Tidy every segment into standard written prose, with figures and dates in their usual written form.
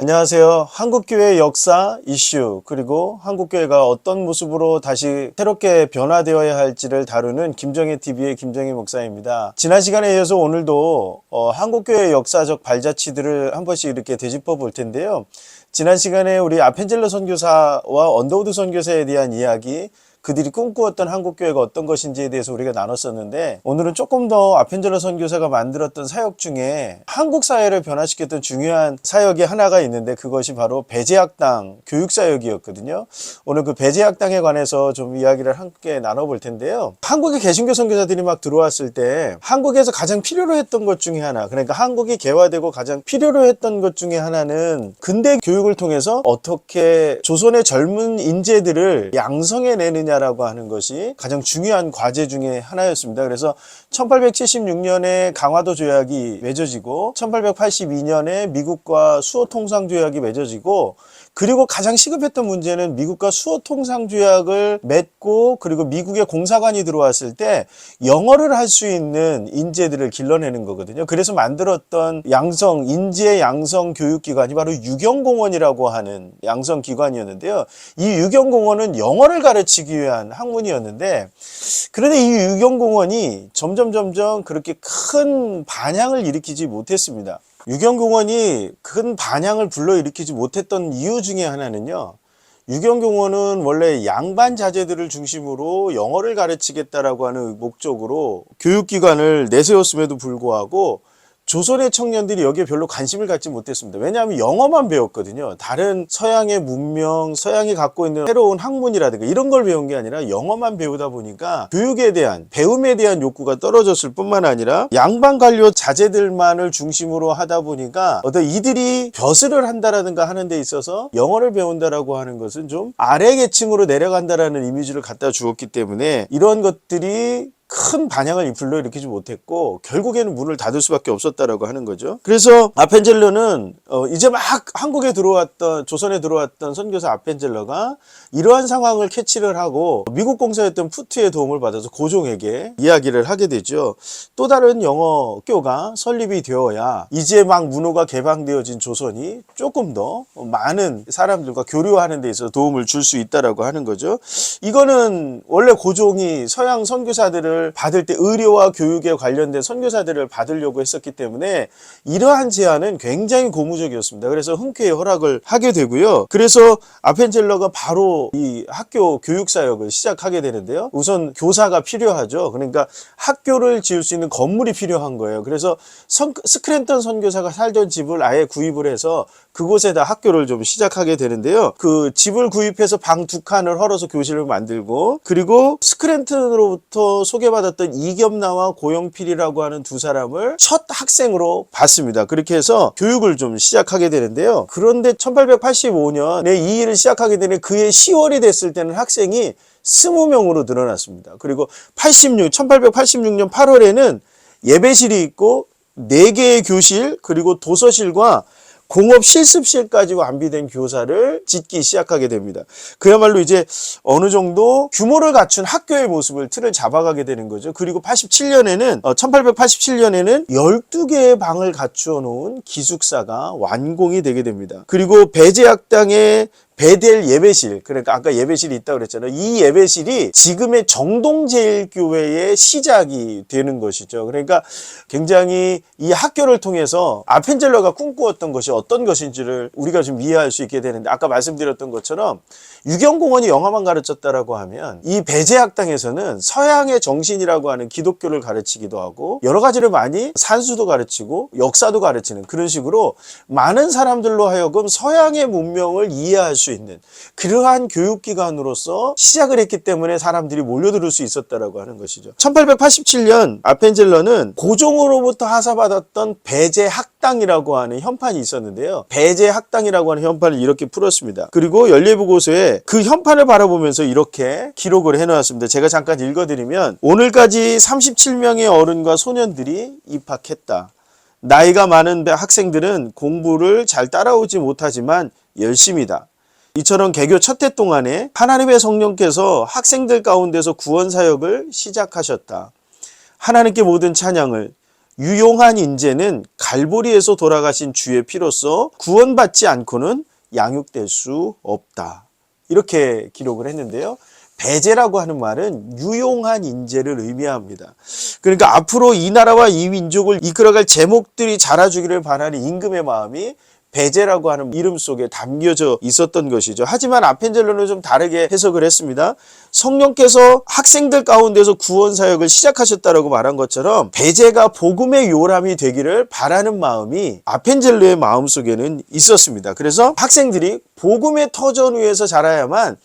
안녕하세요. 한국교회 역사 이슈 그리고 한국교회가 어떤 모습으로 다시 새롭게 변화되어야 할지를 다루는 김정혜 TV의 김정혜 목사입니다. 지난 시간에 이어서 오늘도 한국교회 역사적 발자취들을 한 번씩 이렇게 되짚어 볼 텐데요. 지난 시간에 우리 아펜젤러 선교사와 언더우드 선교사에 대한 이야기, 그들이 꿈꾸었던 한국교회가 어떤 것인지에 대해서 우리가 나눴었는데, 오늘은 조금 더 아펜젤러 선교사가 만들었던 사역 중에 한국 사회를 변화시켰던 중요한 사역이 하나가 있는데, 그것이 바로 배제학당 교육사역이었거든요. 오늘 그 배제학당에 관해서 좀 이야기를 함께 나눠볼 텐데요. 한국의 개신교 선교사들이 막 들어왔을 때 한국에서 가장 필요로 했던 것 중에 하나, 그러니까 한국이 개화되고 가장 필요로 했던 것 중에 하나는 근대 교육을 통해서 어떻게 조선의 젊은 인재들을 양성해내느냐 라고 하는 것이 가장 중요한 과제 중에 하나였습니다. 그래서 1876년에 강화도 조약이 맺어지고 1882년에 미국과 수호 통상 조약이 맺어지고, 그리고 가장 시급했던 문제는 미국과 수호 통상 조약을 맺고 그리고 미국의 공사관이 들어왔을 때 영어를 할 수 있는 인재들을 길러내는 거거든요. 그래서 만들었던 인재 양성 교육기관이 바로 유경공원이라고 하는 양성기관이었는데요. 이 유경공원은 영어를 가르치기 위한 학문이었는데, 그런데 이 유경공원이 점점 그렇게 큰 반향을 일으키지 못했습니다. 유경공원이 큰 반향을 불러일으키지 못했던 이유 중에 하나는요, 유경공원은 원래 양반 자제들을 중심으로 영어를 가르치겠다라고 하는 목적으로 교육기관을 내세웠음에도 불구하고 조선의 청년들이 여기에 별로 관심을 갖지 못했습니다. 왜냐하면 영어만 배웠거든요. 다른 서양의 문명, 서양이 갖고 있는 새로운 학문이라든가 이런 걸 배운 게 아니라 영어만 배우다 보니까 교육에 대한, 배움에 대한 욕구가 떨어졌을 뿐만 아니라 양반 관료 자제들만을 중심으로 하다 보니까 이들이 벼슬을 한다라든가 하는 데 있어서 영어를 배운다라고 하는 것은 좀 아래 계층으로 내려간다라는 이미지를 갖다 주었기 때문에 이런 것들이 큰 반향을 불러일으키지 못했고 결국에는 문을 닫을 수밖에 없었다라고 하는 거죠. 그래서 아펜젤러는 이제 막 한국에 들어왔던, 조선에 들어왔던 선교사 아펜젤러가 이러한 상황을 캐치를 하고 미국 공사였던 푸트의 도움을 받아서 고종에게 이야기를 하게 되죠. 또 다른 영어교가 설립이 되어야 이제 막 문호가 개방되어진 조선이 조금 더 많은 사람들과 교류하는 데 있어서 도움을 줄 수 있다라고 하는 거죠. 이거는 원래 고종이 서양 선교사들을 받을 때 의료와 교육에 관련된 선교사들을 받으려고 했었기 때문에 이러한 제안은 굉장히 고무적이었습니다. 그래서 흔쾌히 허락을 하게 되고요. 그래서 아펜젤러가 바로 이 학교 교육사역을 시작하게 되는데요. 우선 교사가 필요하죠. 그러니까 학교를 지을 수 있는 건물이 필요한 거예요. 그래서 스크랜턴 선교사가 살던 집을 아예 구입을 해서 그곳에다 학교를 좀 시작하게 되는데요. 그 집을 구입해서 방 2칸을 헐어서 교실을 만들고, 그리고 스크랜턴으로부터 소개받았던 이겸나와 고영필이라고 하는 두 사람을 첫 학생으로 받습니다. 그렇게 해서 교육을 좀 시작하게 되는데요. 그런데 1885년에 이 일을 시작하게 되는 그해 10월이 됐을 때는 학생이 20명으로 늘어났습니다. 그리고 1886년 8월에는 예배실이 있고 4개의 교실, 그리고 도서실과 공업 실습실까지 완비된 교사를 짓기 시작하게 됩니다. 그야말로 이제 어느 정도 규모를 갖춘 학교의 모습을 틀을 잡아가게 되는 거죠. 그리고 1887년에는 12개의 방을 갖추어 놓은 기숙사가 완공이 되게 됩니다. 그리고 배제학당의 베델 예배실, 그러니까 아까 예배실이 있다고 그랬잖아요. 이 예배실이 지금의 정동제일교회의 시작이 되는 것이죠. 그러니까 굉장히 이 학교를 통해서 아펜젤러가 꿈꾸었던 것이 어떤 것인지를 우리가 좀 이해할 수 있게 되는데, 아까 말씀드렸던 것처럼 유경공원이 영어만 가르쳤다라고 하면 이 배제학당에서는 서양의 정신이라고 하는 기독교를 가르치기도 하고 여러 가지를 많이 산수도 가르치고 역사도 가르치는 그런 식으로 많은 사람들로 하여금 서양의 문명을 이해할 수 있는 그러한 교육기관으로서 시작을 했기 때문에 사람들이 몰려들 수 있었다라고 하는 것이죠. 1887년 아펜젤러는 고종으로부터 하사받았던 배제학당이라고 하는 현판이 있었는데요. 배제학당이라고 하는 현판을 이렇게 풀었습니다. 그리고 연례보고서에 그 현판을 바라보면서 이렇게 기록을 해놓았습니다. 제가 잠깐 읽어드리면, 오늘까지 37명의 어른과 소년들이 입학했다. 나이가 많은 학생들은 공부를 잘 따라오지 못하지만 열심이다. 이처럼 개교 첫 해 동안에 하나님의 성령께서 학생들 가운데서 구원 사역을 시작하셨다. 하나님께 모든 찬양을 유용한 인재는 갈보리에서 돌아가신 주의 피로써 구원받지 않고는 양육될 수 없다. 이렇게 기록을 했는데요. 배제라고 하는 말은 유용한 인재를 의미합니다. 그러니까 앞으로 이 나라와 이 민족을 이끌어갈 제목들이 자라주기를 바라는 임금의 마음이 배제라고 하는 이름 속에 담겨져 있었던 것이죠. 하지만 아펜젤로는 좀 다르게 해석을 했습니다. 성령께서 학생들 가운데서 구원 사역을 시작하셨다라고 말한 것처럼 배제가 복음의 요람이 되기를 바라는 마음이 아펜젤로의 마음 속에는 있었습니다. 그래서 학생들이 복음의 터전 위에서 자라야만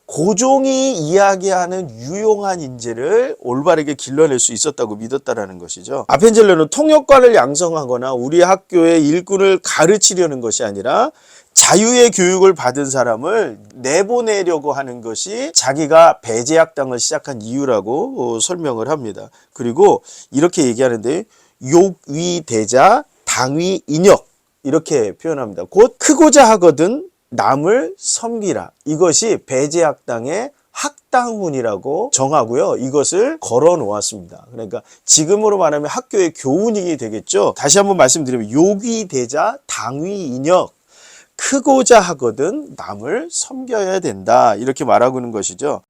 고종이 이야기하는 유용한 인재를 올바르게 길러낼 수 있었다고 믿었다라는 것이죠. 아펜젤로는 통역관을 양성하거나 우리 학교의 일꾼을 가르치려는 것이 아니라 자유의 교육을 받은 사람을 내보내려고 하는 것이 자기가 배제학당을 시작한 이유라고 설명을 합니다. 그리고 이렇게 얘기하는데 욕위대자 당위인역 이렇게 표현합니다. 곧 크고자 하거든 남을 섬기라. 이것이 배제학당의 학당훈이라고 정하고요. 이것을 걸어 놓았습니다. 그러니까 지금으로 말하면 학교의 교훈이 되겠죠. 다시 한번 말씀드리면 요기대자 당위인역 크고자 하거든 남을 섬겨야 된다. 이렇게 말하고 있는 것이죠.